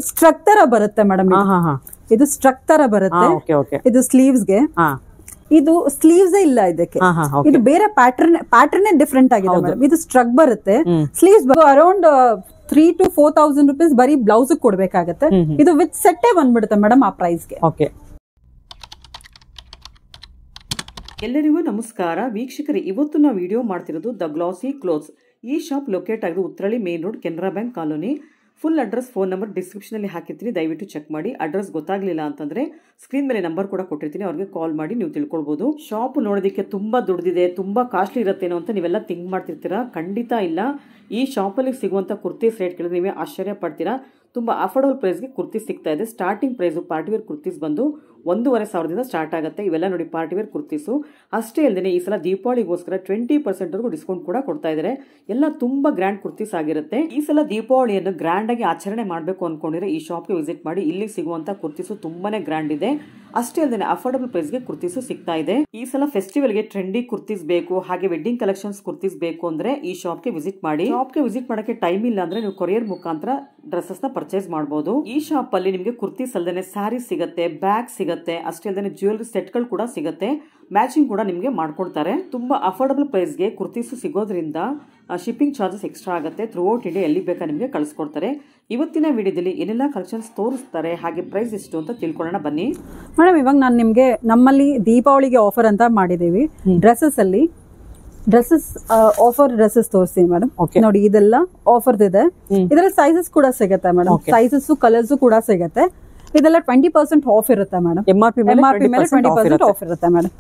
Struck ತರ ಬರುತ್ತೆ madam. ಇದು ಸ್ಟ್ರಕ್ ತರ ಬರುತ್ತೆ. ಇದು ಸ್ಲೀವ್ಸ್ ಗೆ, ಇದು ಸ್ಲೀವ್ಸ್ ಇಲ್ಲ ಇದಕ್ಕೆ. ಇದು ಬೇರೆ ಪ್ಯಾಟರ್ನ್ ಡಿಫ್ರೆಂಟ್ ಆಗಿದೆ ಮೇಡಮ್. ಇದು ಸ್ಟ್ರಕ್ ಬರುತ್ತೆ. ಸ್ಲೀವ್ಸ್ ಅರೌಂಡ್ 3,000 to 4,000 rupees ಬರೀ ಬ್ಲೌಸ್ ಕೊಡ್ಬೇಕಾಗತ್ತೆ. ಇದು ವಿತ್ ಸೆಟ್ಟೇ ಬಂದ್ಬಿಡುತ್ತೆ ಮೇಡಮ್ ಆ ಪ್ರೈಸ್ಗೆ. ಎಲ್ಲರಿಗೂ ನಮಸ್ಕಾರ ವೀಕ್ಷಕರೇ. ಇವತ್ತು ನಾವು ವಿಡಿಯೋ ಮಾಡ್ತಿರೋದು ದ ಗ್ಲಾಸಿ ಕ್ಲೋತ್ಸ್. ಈ ಶಾಪ್ ಲೊಕೇಟ್ ಆಗಿದೆ Uttarahalli main road, Canara bank colony. Full address, phone number ಡಿಸ್ಕ್ರಿಪ್ಷನಲ್ಲಿ ಹಾಕಿರ್ತೀನಿ, ದಯವಿಟ್ಟು ಚೆಕ್ ಮಾಡಿ. ಅಡ್ರೆಸ್ ಗೊತ್ತಾಗ್ಲಿಲ್ಲ ಅಂತಂದ್ರೆ ಸ್ಕ್ರೀನ್ ಮೇಲೆ ನಂಬರ್ ಕೂಡ ಕೊಟ್ಟಿರ್ತೀನಿ, ಅವ್ರಿಗೆ ಕಾಲ್ ಮಾಡಿ ನೀವು ತಿಳ್ಕೊಳ್ಬಹುದು. ಶಾಪ್ ನೋಡೋದಕ್ಕೆ ತುಂಬಾ ದೊಡ್ಡದಿದೆ, ತುಂಬಾ ಕಾಸ್ಟ್ಲಿ ಇರುತ್ತೇನೋ ಅಂತ ನೀವೆಲ್ಲ ಥಿಂಕ್ ಮಾಡ್ತಿರ್ತೀರಾ. ಖಂಡಿತ ಇಲ್ಲ. ಈ ಶಾಪಲ್ಲಿ ಸಿಗುವಂತ ಕುರ್ತೀಸ್ ರೇಟ್ ಕೇಳಿದ್ರೆ ನೀವೇ ಆಶ್ಚರ್ಯ ಪಡ್ತೀರಾ. ತುಂಬಾ ಅಫೋರ್ಡಬಲ್ ಪ್ರೈಸ್ಗೆ ಕುರ್ತೀಸ್ ಸಿಗ್ತಾ ಇದೆ. ಸ್ಟಾರ್ಟಿಂಗ್ ಪ್ರೈಸ್ ಪಾರ್ಟಿವೇರ್ ಕುರ್ತೀಸ್ ಬಂದು 1,500 ಸ್ಟಾರ್ಟ್ ಆಗುತ್ತೆ. ಇವೆಲ್ಲ ನೋಡಿ ಪಾರ್ಟಿವೇರ್ ಕುರ್ತೀಸು. ಅಷ್ಟೇ ಅಲ್ಲದೆ ಈ ಸಲ ದೀಪಾವಳಿಗೋಸ್ಕರ 20% ವರೆಗೂ ಡಿಸ್ಕೌಂಟ್ ಕೂಡ ಕೊಡ್ತಾ ಇದ್ದಾರೆ. ಎಲ್ಲ ತುಂಬಾ ಗ್ರ್ಯಾಂಡ್ ಕುರ್ತೀಸ್ ಆಗಿರುತ್ತೆ. ಈ ಸಲ ದೀಪಾವಳಿಯನ್ನು ಗ್ರ್ಯಾಂಡ್ ಆಗಿ ಆಚರಣೆ ಮಾಡಬೇಕು ಅನ್ಕೊಂಡಿದ್ರೆ ಈ ಶಾಪ್ಗೆ ವಿಸಿಟ್ ಮಾಡಿ. ಇಲ್ಲಿ ಸಿಗುವಂತ ಕುರ್ತೀಸು ತುಂಬಾನೇ ಗ್ರ್ಯಾಂಡ್ ಇದೆ. ಅಷ್ಟೇ ಅಲ್ಲದೆ ಅಫೋರ್ಡಬಲ್ ಪ್ರೈಸ್ಗೆ ಕುರ್ತೀಸು ಸಿಗ್ತಾ ಇದೆ. ಈ ಸಲ ಫೆಸ್ಟಿವಲ್ಗೆ ಟ್ರೆಂಡಿ ಕುರ್ತೀಸ್ ಬೇಕು, ಹಾಗೆ ವೆಡ್ಡಿಂಗ್ ಕಲೆಕ್ಷನ್ಸ್ ಕುರ್ತೀಸ್ ಬೇಕು ಅಂದ್ರೆ ಈ ಶಾಪ್ಗೆ ವಿಸಿಟ್ ಮಾಡಿ. ಶಾಪ್ಗೆ ವಿಸಿಟ್ ಮಾಡಕ್ಕೆ ಟೈಮ್ ಇಲ್ಲ ಅಂದ್ರೆ ನೀವು ಕೊರಿಯರ್ ಮುಖಾಂತರ ಡ್ರೆಸ್ಸಸ್ ನ ಪರ್ಚೇಸ್ ಮಾಡಬಹುದು. ಈ ಶಾಪ್ ಅಲ್ಲಿ ನಿಮಗೆ ಕುರ್ತೀಸ್ ಅಲ್ಲದೆ ಸ್ಯಾರಿ ಸಿಗುತ್ತೆ, ಬ್ಯಾಗ್ ಸಿಗುತ್ತೆ, ಅಷ್ಟೇ ಅಲ್ಲದೆ ಜ್ಯುವೆಲರಿ ಸೆಟ್ ಗಳು ಕೂಡ ಸಿಗುತ್ತೆ. ಮ್ಯಾಚಿಂಗ್ ಕೂಡ ನಿಮಗೆ ಮಾಡ್ಕೊಡ್ತಾರೆ. ತುಂಬಾ ಅಫೋರ್ಡಬಲ್ ಪ್ರೈಸ್ಗೆ ಕುರ್ತೀಸ್ ಸಿಗೋದ್ರಿಂದ ಶಿಪ್ಪಿಂಗ್ ಚಾರ್ಜಸ್ ಎಕ್ಸ್ಟ್ರಾ ಆಗುತ್ತೆ. ಥ್ರೂ ಔಟ್ ಇಂಡಿಯಾ ಎಲ್ಲಿ ಬೇಕಾ ನಿಮಗೆ ಕಳಿಸ್ಕೊಡ್ತಾರೆ. ಇವತ್ತಿನ ವಿಡಿಯೋದಲ್ಲಿ ಏನೆಲ್ಲ ಕಲೆಕ್ಷನ್ಸ್ ತೋರಿಸ್ತಾರೆ, ಹಾಗೆ ಪ್ರೈಸ್ ಎಷ್ಟು ಅಂತ ತಿಳ್ಕೊಳ್ಳೋಣ ಬನ್ನಿ ಮೇಡಮ್. ಇವಾಗ ನಾನು ನಿಮ್ಗೆ ನಮ್ಮಲ್ಲಿ ದೀಪಾವಳಿಗೆ ಆಫರ್ ಅಂತ ಮಾಡಿದೀವಿ. ಡ್ರೆಸ್ಸಸ್ ಆಫರ್ ಡ್ರೆಸ್ಸಸ್ ತೋರಿಸ್ತೀನಿ ಮೇಡಮ್. ನೋಡಿ ಇದೆಲ್ಲ ಆಫರ್ ಇದೆ. ಇದರಲ್ಲಿ ಸೈಜಸ್ ಕೂಡ ಸಿಗುತ್ತೆ ಮೇಡಮ್. ಸೈಜಸ್ ಕಲರ್ಸ್ ಕೂಡ ಸಿಗುತ್ತೆ. ಇದೆಲ್ಲ 20% ಆಫ್ ಇರುತ್ತೆ ಮೇಡಮ್. MRP ಮೇಲೆ 20% ಆಫ್ ಇರುತ್ತೆ ಮೇಡಮ್.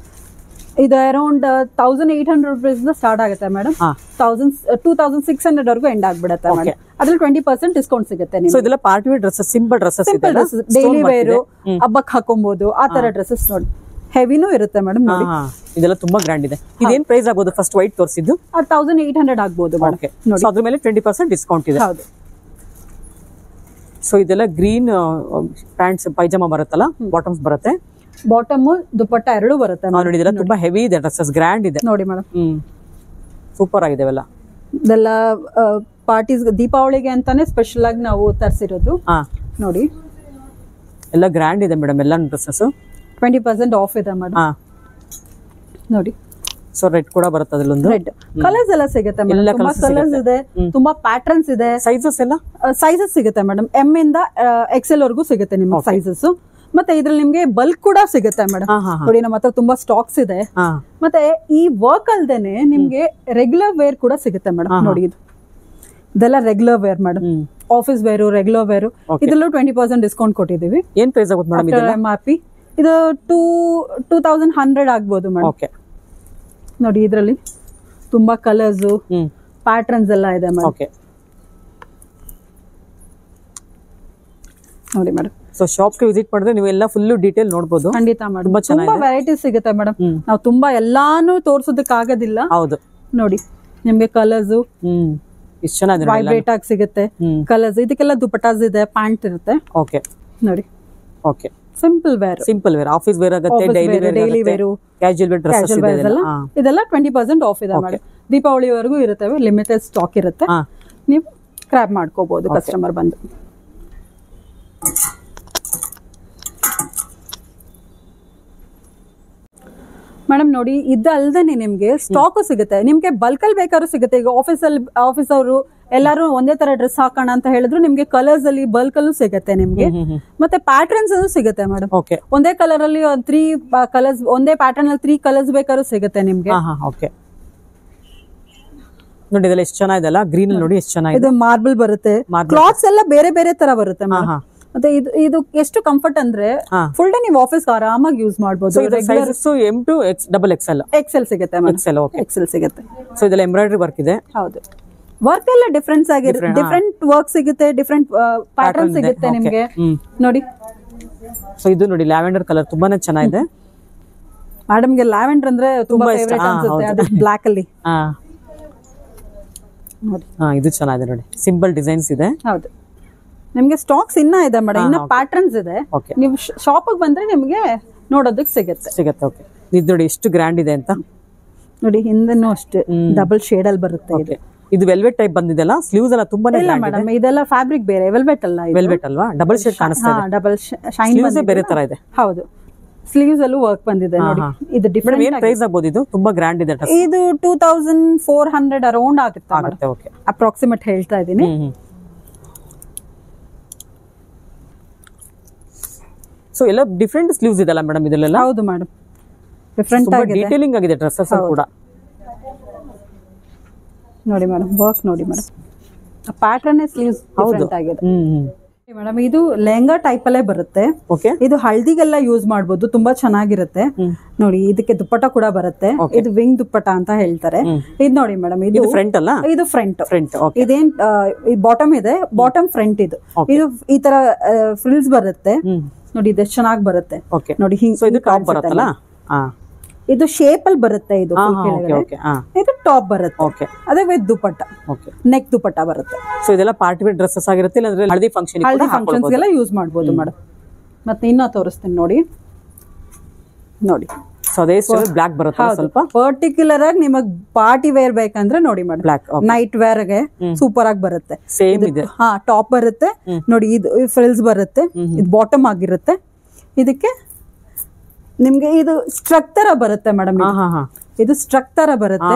ಇದು ಅರೌಂಡ್ 1,800 rupees ಸ್ಟಾರ್ಟ್ ಆಗುತ್ತೆ ಮೇಡಮ್. 2,600 ವರೆಗೂ ಎಂಡ್ ಆಗ್ಬಿಡುತ್ತೆ ಮೇಡಮ್. ಅದ್ರಲ್ಲಿ 20% ಡಿಸ್ಕೌಂಟ್ ಸಿಗುತ್ತೆ ನಿಮ್ಗೆ. ಇದೆಲ್ಲ party wear dresses, simple dresses, daily wear, ಹಬ್ಬಕ್ಕೆ ಹಾಕೊಬಹುದು ಆ ತರ ಡ್ರೆಸ್ಸಸ್. ನೋಡಿ ಹೆವಿನೂ ಇರುತ್ತೆ ಮೇಡಮ್. ನೋಡಿ ಇದೆಲ್ಲ ತುಂಬಾ ಗ್ರ್ಯಾಂಡ್ ಇದೆ. ಇದೇನ್ ಪ್ರೈಸ್ ಆಗ್ಬೋದು? ಫಸ್ಟ್ ವೈಟ್ ತೋರಿಸಿದ್ದು 1,800 ಆಗ್ಬೋದು ಮೇಡಮ್. ನೋಡಿ ಅದ್ರ ಮೇಲೆ 20% ಡಿಸ್ಕೌಂಟ್ ಇದೆ. ಹೌದು. ಸೊ ಇದೆಲ್ಲ ಗ್ರೀನ್ ಪ್ಯಾಂಟ್ಸ್, ಪೈಜಾಮ ಬರುತ್ತಲ್ಲ, ಬಾಟಮ್ಸ್ ಬರುತ್ತೆ. ಬಾಟಮ್ ದುಪಟ್ಟ ಎರಡು ಬರುತ್ತೆ. ನೋಡಿ ಇದೆಲ್ಲ ತುಂಬಾ ಹೆವಿ ಇದೆ ಡ್ರೆಸ್ಸಸ್, ಗ್ರ್ಯಾಂಡ್ ಇದೆ ನೋಡಿ ಮೇಡಮ್. ಸೂಪರ್ ಆಗಿದೆ ಇವೆಲ್ಲ. ಇದೆಲ್ಲ ಪಾರ್ಟೀಸ್ ದೀಪಾವಳಿಗೆ ಅಂತಾನೆ ಸ್ಪೆಷಲ್ ಆಗಿ ನಾವು ತರಿಸಿರೋದು. ನೋಡಿ ಎಲ್ಲ ಗ್ರ್ಯಾಂಡ್ ಇದೆ ಮೇಡಮ್. ಎಲ್ಲ ಡ್ರೆಸ್ಸಸ್ 20% ಆಫ್ ಇದೆ ಮೇಡಮ್. ನೋಡಿ ಸೊ ರೆಡ್ ಕೂಡ ಬರುತ್ತೆ. ಅದ್ರಲ್ಲೊಂದು ರೆಡ್ ಕಲರ್ಸ್ ಎಲ್ಲ ಸಿಗುತ್ತೆ ಮೇಡಮ್. ತುಂಬಾ ಕಲರ್ಸ್ ಇದೆ, ತುಂಬಾ ಪ್ಯಾಟರ್ನ್ಸ್ ಇದೆ. ಸೈಜಸ್ ಎಲ್ಲ ಸೈಜಸ್ ಸಿಗುತ್ತೆ ಮೇಡಮ್. M ಇಂದ XL ವರೆಗೂ ಸಿಗುತ್ತೆ ನಿಮ್ಗೆ ಸೈಜಸ್. ಮತ್ತೆ ಇದ್ರಲ್ಲಿ ನಿಮ್ಗೆ ಬಲ್ಕ್ ಕೂಡ ಸಿಗುತ್ತೆ ಮೇಡಮ್. ನೋಡಿ ನಮ್ಮ ಹತ್ರ ತುಂಬಾ ಸ್ಟಾಕ್ಸ್ ಇದೆ. ಮತ್ತೆ ಈ ವರ್ಕ್ ಅಲ್ದೇನೆ ನಿಮ್ಗೆ ರೆಗ್ಯುಲರ್ ವೇರ್ ಕೂಡ ಸಿಗುತ್ತೆ ಮೇಡಮ್. ನೋಡಿ ಇದೆಲ್ಲ regular wear madam. Office wear, regular wear, ಇದರಲ್ಲೂ 20% ಡಿಸ್ಕೌಂಟ್ ಕೊಟ್ಟಿದೀವಿ. ಏನ್ ಪ್ರೈಸ್ ಆಗುತ್ತೆ ಮೇಡಮ್? MRP ಇದು 2,100 ಆಗ್ಬೋದು ಮೇಡಮ್. ನೋಡಿ ಇದರಲ್ಲಿ ತುಂಬಾ ಕಲರ್ಸ್, ಪ್ಯಾಟರ್ನ್ಸ್ ಎಲ್ಲ ಇದೆ ಮೇಡಮ್. ನೋಡಿ ಮೇಡಮ್. ಸೊ ಶಾಪ್ಗೆ ವಿಸಿಟ್ ಮಾಡಿದ್ರೆ ನೀವು ಎಲ್ಲ ಫುಲ್ ಡೀಟೇಲ್ ನೋಡಬಹುದು. ಖಂಡಿತ ಮೇಡಮ್. ತುಂಬಾ ವೆರೈಟೀಸ್ ಸಿಗುತ್ತೆ ಮೇಡಮ್. ನಾವು ತುಂಬಾ ಎಲ್ಲಾನು ತೋರ್ಸೋದಕ್ಕೆ ಆಗೋದಿಲ್ಲ. ಹೌದು. ನೋಡಿ ನಿಮ್ಗೆ ಕಲರ್ಸ್ ಇಷ್ಟು ಚೆನ್ನಾಗಿದೆ, ವೈಬ್ರೇಟ್ ಆಗಿ ಸಿಗುತ್ತೆ ಕಲರ್ಸ್. ಇದಕ್ಕೆಲ್ಲ ದುಪಟ್ಟಾಸ್ ಇದೆ, ಪ್ಯಾಂಟ್ ಇರುತ್ತೆ. ಓಕೆ ನೋಡಿ. Okay. Simple wear, office wear ಆಗುತ್ತೆ, daily wear, casual wear dresses ಇದೆಲ್ಲ 20% ಆಫ್ ಇದೆ ಮೇಡಮ್. ದೀಪಾವಳಿವರೆಗೂ ಇರುತ್ತೆ, ಲಿಮಿಟೆಡ್ ಸ್ಟಾಕ್ ಇರುತ್ತೆ. ನೀವು ಕ್ರಾಬ್ ಮಾಡ್ಕೋಬಹುದು ಕಸ್ಟಮರ್ ಬಂದು. ಮೇಡಮ್ ನೋಡಿ ಇದಲ್ದೇನೆ ನಿಮ್ಗೆ ಸ್ಟಾಕ್ ಸಿಗುತ್ತೆ. ನಿಮ್ಗೆ ಬಲ್ಕ್ ಅಲ್ಲಿ ಬೇಕಾದ್ರೂ ಸಿಗುತ್ತೆ. ಈಗ ಆಫೀಸ್ ಅವರು ಎಲ್ಲಾರು ಒಂದೇ ತರ ಡ್ರೆಸ್ ಹಾಕೋಣ ಅಂತ ಹೇಳಿದ್ರು ನಿಮ್ಗೆ ಕಲರ್ಸ್ ಅಲ್ಲಿ ಬಲ್ಕ್ ಅಲ್ಲೂ ಸಿಗುತ್ತೆ ನಿಮ್ಗೆ. ಮತ್ತೆ ಪ್ಯಾಟರ್ನ್ಸ್ ಅಲ್ಲೂ ಸಿಗುತ್ತೆ ಮೇಡಮ್. ಒಂದೇ ಕಲರ್ ಅಲ್ಲಿ 3 ಕಲರ್ಸ್, ಒಂದೇ ಪ್ಯಾಟರ್ನ್ ಅಲ್ಲಿ 3 ಕಲರ್ಸ್ ಬೇಕಾದ್ರೂ ಸಿಗುತ್ತೆ ನಿಮ್ಗೆ. ನೋಡಿ ಇದೆಲ್ಲ ಎಷ್ಟು ಚೆನ್ನಾಗಿದೆ, ಗ್ರೀನ್ ನೋಡಿ ಎಷ್ಟು ಚೆನ್ನಾಗಿದೆ. ಇದು ಮಾರ್ಬಲ್ ಬರುತ್ತೆ. ಕ್ಲಾತ್ಸ್ ಎಲ್ಲ ಬೇರೆ ಬೇರೆ ತರ ಬರುತ್ತೆ ಮೇಡಮ್. ಮತ್ತೆ ಇದು ಎಷ್ಟು ಕಂಫರ್ಟ್ ಅಂದ್ರೆ ಫುಲ್ ಡೇ ನೀವು ಆಫೀಸ್ ಆರಾಮಾಗಿ ಯೂಸ್ ಮಾಡಬಹುದು. M to XXL ಸಿಗುತ್ತೆ. XL ಸಿಗುತ್ತೆ. ಸೊ ಇದೆಲ್ಲ ಎಂಬ್ರಾಯ್ಡರಿ ವರ್ಕ್ ಇದೆ. ಹೌದು. ವರ್ಕ್ ಎಲ್ಲ ಡಿಫ್ರೆನ್ಸ್ ಆಗಿರುತ್ತೆ. ಡಿಫ್ರೆಂಟ್ ವರ್ಕ್ ಸಿಗುತ್ತೆ, ಡಿಫ್ರೆಂಟ್ ಪ್ಯಾಟರ್ನ್ ಸಿಗುತ್ತೆ ನಿಮ್ಗೆ. ನೋಡಿ. ಸೊ ಇದು ನೋಡಿ ಲ್ಯಾವೆಂಡರ್ ಕಲರ್ ತುಂಬಾನೇ ಚೆನ್ನಾಗಿದೆ. ಮೇಡಮ್ಗೆ ಲ್ಯಾವೆಂಡರ್ ಅಂದ್ರೆ ತುಂಬಾ ಫೇವರೇಟ್ ಅನ್ಸುತ್ತೆ. ಅದು ಬ್ಲಾಕ್ ಅಲ್ಲಿ. ಇದು ಚೆನ್ನಾಗಿದೆ ನೋಡಿ, ಸಿಂಪಲ್ ಡಿಸೈನ್ಸ್ ಇದೆ. ಹೌದು. ನಿಮ್ಗೆ ಸ್ಟಾಕ್ಸ್ ಇನ್ನ ಇದೆ ಮೇಡಮ್, ಇನ್ನ ಪ್ಯಾಟರ್ನ್ಸ್ ಇದೆ. ನೀವು ಶಾಪ್ ಬಂದ್ರೆ ನಿಮ್ಗೆ ನೋಡೋದಕ್ಕೆ ಸಿಗುತ್ತೆ. ಇದು ನೋಡಿ ಎಷ್ಟು ಗ್ರ್ಯಾಂಡ್ ಇದೆ ಅಂತ. ನೋಡಿ ಹಿಂದೆನೂ ಅಷ್ಟೇ ಡಬಲ್ ಶೇಡ್ ಅಲ್ಲಿ ಬರುತ್ತೆ. ಇದು ಇದು ವೆಲ್ವೆಟ್ ಟೈಪ್ ಬಂದಿದೆಲ್ಲ, ಸ್ಲೀವ್ಸ್ ಎಲ್ಲ ತುಂಬಾನೇ ಇಲ್ಲ ಮೇಡಮ್, ಇದೆಲ್ಲ ಫ್ಯಾಬ್ರಿಕ್ ಬೇರೆ, ವೆಲ್ವೆಟ್ ಅಲ್ಲ, ವೆಲ್ವೆಟ್ ಅಲ್ವಾ, ಡಬಲ್ ಶೇಡ್ ಕಾಣಿಸ್ತಾ ಇದೆ, ಡಬಲ್ ಶೈನ್ ಬೇರೆ ತರ ಇದೆ. ಹೌದು, ಸ್ಲೀವ್ಸ್ ಅಲ್ಲೂ ವರ್ಕ್ ಬಂದಿದೆ ನೋಡಿ. ಇದು ಡಿಫರೆಂಟ್. ಏನ್ ಪ್ರೈಸ್ ಆಗ್ಬೋದು ಇದು? ತುಂಬಾ ಗ್ರ್ಯಾಂಡ್ ಇದೆ. ಇದು 2400 ಅರೌಂಡ್ ಆಗುತ್ತೆ. ಓಕೆ, ಅಪ್ರಾಕ್ಸಿಮೇಟ್ ಹೇಳ್ತಾ ಇದೀನಿ. ಸೊ ಎಲ್ಲ ಡಿಫರೆಂಟ್ ಸ್ಲೀವ್ಸ್ ಇದೆಲ್ಲ ಮೇಡಮ್ ಇದೆಲ್ಲ? ಹೌದು ಮೇಡಮ್, ಡಿಫರೆಂಟ್ ಆಗಿದೆ, ಡೀಟೇಲಿಂಗ್ ಆಗಿದೆ ಡ್ರೆಸ್ಸಸ್ ಕೂಡ ನೋಡಿ ಮೇಡಮ್. ವರ್ಕ್ ನೋಡಿ ಮೇಡಮ್, ಪ್ಯಾಟರ್ನ್ ಸ್ಲೀವ್ಸ್ ಡಿಫರೆಂಟ್ ಆಗಿದೆ ಮೇಡಮ್. ಇದು ಲೆಹಂಗಾ ಟೈಪ್ ಅಲ್ಲೇ ಬರುತ್ತೆ. ಇದು ಹಳದಿಗೆಲ್ಲ ಯೂಸ್ ಮಾಡಬಹುದು, ತುಂಬಾ ಚೆನ್ನಾಗಿರುತ್ತೆ ನೋಡಿ. ಇದಕ್ಕೆ ದುಪ್ಪಟ್ಟ ಕೂಡ ಬರುತ್ತೆ, ಇದು ವಿಂಗ್ ದುಪ್ಪಟ್ಟ ಅಂತ ಹೇಳ್ತಾರೆ. ಇದು ನೋಡಿ ಮೇಡಮ್, ಇದು ಫ್ರಂಟ್ ಅಲ್ಲ, ಇದು ಫ್ರಂಟ್. ಇದೇನ್ ಬಾಟಮ್ ಇದೆ, ಬಾಟಮ್ ಫ್ರಂಟ್. ಇದು ಈ ತರ ಫ್ರಿಲ್ಸ್ ಬರುತ್ತೆ ನೋಡಿ, ಇದು ಚೆನ್ನಾಗಿ ಬರುತ್ತೆ ನೋಡಿ. ಹಿಂಗ್ ಟಾಪ್ ಬರುತ್ತಲ್ಲ, ಇದು ಶೇಪ್ ಅಲ್ಲಿ ಬರುತ್ತೆ. ಇದು ಇದು ಟಾಪ್ ಬರುತ್ತೆ, ಅದೇ ವಿತ್ ದುಪ್ಪಟ್ಟ, ನೆಕ್ ದುಪ್ಪಟ್ಟ ಬರುತ್ತೆ. ಸೊ ಇದೆಲ್ಲ ಪಾರ್ಟಿ ವೇರ್ ಡ್ರೆಸ್ಸಸ್ ಆಗಿರುತ್ತೆ, ಇಲ್ಲಾಂದ್ರೆ ಹಳದಿ ಫಂಕ್ಷನ್ಸ್ ಗೆಲ್ಲ ಯೂಸ್ ಮಾಡಬಹುದು ಮೇಡಮ್. ಮತ್ತೆ ಇನ್ನ ತೋರಿಸ್ತೀನಿ ನೋಡಿ. ನೋಡಿ, ಸೊ ಅದೇ ಬ್ಲಾಕ್ ಬರುತ್ತೆ ಸ್ವಲ್ಪ. ಪರ್ಟಿಕ್ಯುಲರ್ ಆಗಿ ನಿಮಗ್ ಪಾರ್ಟಿ ವೇರ್ ಬೇಕಂದ್ರೆ ನೋಡಿ ಮೇಡಮ್, ಬ್ಲಾಕ್ ನೈಟ್ ವೇರ್ ಗೆ ಸೂಪರ್ ಆಗಿ ಬರುತ್ತೆ. ಸೇಮ್ ಇದೆ, ಟಾಪ್ ಬರುತ್ತೆ ನೋಡಿ, ಇದು ಫ್ರಿಲ್ಸ್ ಬರುತ್ತೆ, ಇದು ಬಾಟಮ್ ಆಗಿರುತ್ತೆ. ಇದಕ್ಕೆ ನಿಮ್ಗೆ ಇದು ಸ್ಟ್ರಕ್ ತರ ಬರುತ್ತೆ ಮೇಡಮ್, ಇದು ಸ್ಟ್ರಕ್ ತರ ಬರುತ್ತೆ.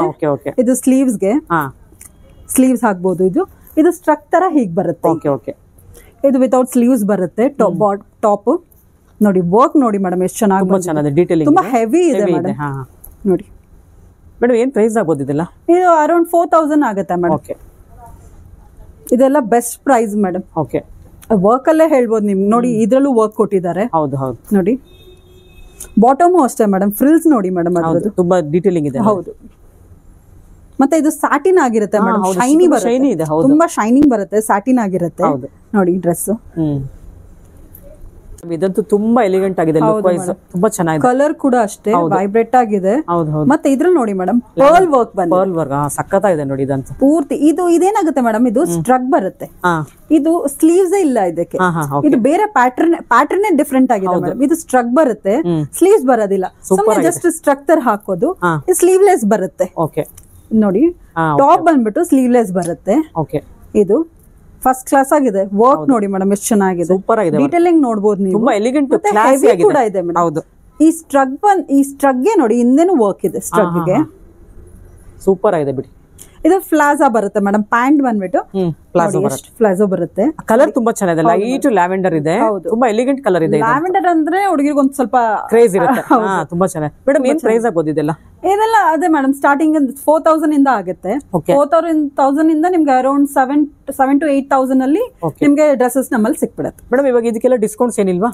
ಇದು ಸ್ಲೀವ್ಸ್ ಗೆ ಸ್ಲೀವ್ಸ್ ಹಾಕ್ಬಹುದು. ಇದು ಸ್ಟ್ರಕ್ ತರ ಹೀಗ್ ಬರುತ್ತೆ. ಇದು ವಿತೌಟ್ ಸ್ಲೀವ್ಸ್ ಬರುತ್ತೆ. ಟಾಪ್ ನೋಡಿ, ವರ್ಕ್ ನೋಡಿ ಮೇಡಮ್, ಎಷ್ಟು ಚೆನ್ನಾಗಿ, ತುಂಬಾ ಹೆವಿ ಇದೆ ಮೇಡಮ್. ನೋಡಿ ಮೇಡಮ್, ಏನ್ ಪ್ರೈಸ್ ಆಗ್ಬೋದು ಇದೆಲ್ಲ? ಇದು ಅರೌಂಡ್ 4000 ಆಗುತ್ತೆ ಮೇಡಮ್. ಇದೆಲ್ಲ ಬೆಸ್ಟ್ ಪ್ರೈಸ್ ಮೇಡಮ್. ವರ್ಕ್ ಅಲ್ಲೇ ಹೇಳ್ಬೋದು ನಿಮ್ಗೆ ನೋಡಿ, ಇದ್ರಲ್ಲೂ ವರ್ಕ್ ಕೊಟ್ಟಿದ್ದಾರೆ. ಹೌದು ಹೌದು ನೋಡಿ, ಬಾಟಮ್ ಅಷ್ಟೇ ಮೇಡಮ್, ಫ್ರಿಲ್ಸ್ ನೋಡಿ ಮೇಡಮ್, ಅದ್ರದ್ದು ತುಂಬಾ ಡೀಟೇಲಿಂಗ್ ಇದೆ. ಹೌದು, ಮತ್ತೆ ಇದು ಸ್ಯಾಟಿನ್ ಆಗಿರುತ್ತೆ ಮೇಡಮ್, ಶೈನಿ ಬರುತ್ತೆ, ತುಂಬಾ ಶೈನಿಂಗ್ ಬರುತ್ತೆ, ಸ್ಯಾಟಿನ್ ಆಗಿರುತ್ತೆ ನೋಡಿ ಡ್ರೆಸ್. ಇದಂತೂ ತುಂಬಾ ಎಲಿಗೆಂಟ್ ಆಗಿದೆ, ಲುಕ್ ವೈಸ್ ತುಂಬಾ ಚೆನ್ನಾಗಿದೆ. ಕಲರ್ ಕೂಡ ಅಷ್ಟೇ ವೈಬ್ರೇಟ್ ಆಗಿದೆ. ಮತ್ತೆ ಇದ್ರಲ್ಲಿ ನೋಡಿ ಮೇಡಮ್, ಪರ್ಲ್ ವರ್ಕ್ ಬಂದಿದೆ. ಪರ್ಲ್ ವರ್ಕ್ ಸಕ್ಕತ್ತಾಗಿದೆ ನೋಡಿ, ಇದಂತೂ ಪೂರ್ತಿ. ಇದೇನಾಗುತ್ತೆ ಮೇಡಮ್, ಇದು ಸ್ಟ್ರಕ್ ಬರುತ್ತೆ. ಇದು ಸ್ಲೀವ್ಸ್ ಇಲ್ಲ ಇದಕ್ಕೆ, ಇದು ಬೇರೆ ಪ್ಯಾಟರ್ನ್ ಡಿಫ್ರೆಂಟ್ ಆಗಿದೆ ಮೇಡಮ್. ಇದು ಸ್ಟ್ರಕ್ ಬರುತ್ತೆ, ಸ್ಲೀವ್ಸ್ ಬರೋದಿಲ್ಲ. ಸುಮ್ಮನೆ ಜಸ್ಟ್ ಸ್ಟ್ರಕ್ಚರ್ ಹಾಕೋದು, ಸ್ಲೀವ್ಲೆಸ್ ಬರುತ್ತೆ ನೋಡಿ. ಟಾಪ್ ಬಂದ್ಬಿಟ್ಟು ಸ್ಲೀವ್ಲೆಸ್ ಬರುತ್ತೆ. ಇದು ಫಸ್ಟ್ ಕ್ಲಾಸ್ ಆಗಿದೆ. ವರ್ಕ್ ನೋಡಿ ಮೇಡಮ್, ಎಷ್ಟು ಚೆನ್ನಾಗಿದೆ, ಸೂಪರ್ ಆಗಿದೆ. ಡೀಟೇಲಿಂಗ್ ನೋಡಬಹುದು ನೀವು, ತುಂಬಾ ಎಲಿಗೆಂಟ್ ಕೂಡ ಇದೆ ಮೇಡಮ್. ಹೌದು, ಈ ಸ್ಟ್ರಗ್ ಗೆ ನೋಡಿ, ಹಿಂದೆನೂ ವರ್ಕ್ ಇದೆ ಸ್ಟ್ರಗ್ ಗೆ, ಸೂಪರ್ ಆಗಿದೆ ಬಿಡಿ. ಇದು ಪ್ಲಾಜಾ ಬರುತ್ತೆ ಮೇಡಮ್, ಪ್ಯಾಂಟ್ ಬಂದ್ಬಿಟ್ಟು ಪ್ಲಾಜೋ ಬರುತ್ತೆ. ಕಲರ್ ತುಂಬಾ ಚೆನ್ನಾಗಿದೆ, ಲೈಟ್ ಲ್ಯಾವೆಂಡರ್ ಇದೆ, ತುಂಬಾ ಎಲಿಗೆಂಟ್ ಕಲರ್ ಇದೆ. ಲ್ಯಾವೆಂಡರ್ ಅಂದ್ರೆ ಹುಡುಗಿರಿಗೆ ಒಂದ್ ಸ್ವಲ್ಪ ಕ್ರೇಜ್ ಇರುತ್ತೆ, ತುಂಬಾ ಚೆನ್ನಾಗಿ. ಮೇಡಮ್, ಏನ್ ಪ್ರೈಸ್ ಆಗ್ಬೋದು ಇದೆಲ್ಲ? ಇದೆಲ್ಲ ಅದೇ ಮೇಡಮ್, ಸ್ಟಾರ್ಟಿಂಗ್ 4000 ಇಂದ ಆಗುತ್ತೆ. 4000 ಇಂದ ನಿಮ್ಗೆ ಅರೌಂಡ್ 7 to 8000 ಅಲ್ಲಿ ನಿಮ್ಗೆ ಡ್ರೆಸ್ಸಸ್ ನಮ್ಮಲ್ಲಿ ಸಿಕ್ಬಿಡುತ್ತೆ ಮೇಡಮ್. ಇವಾಗ ಇದಕ್ಕೆಲ್ಲ ಡಿಸ್ಕೌಂಟ್ಸ್ ಏನಿಲ್ವಾ?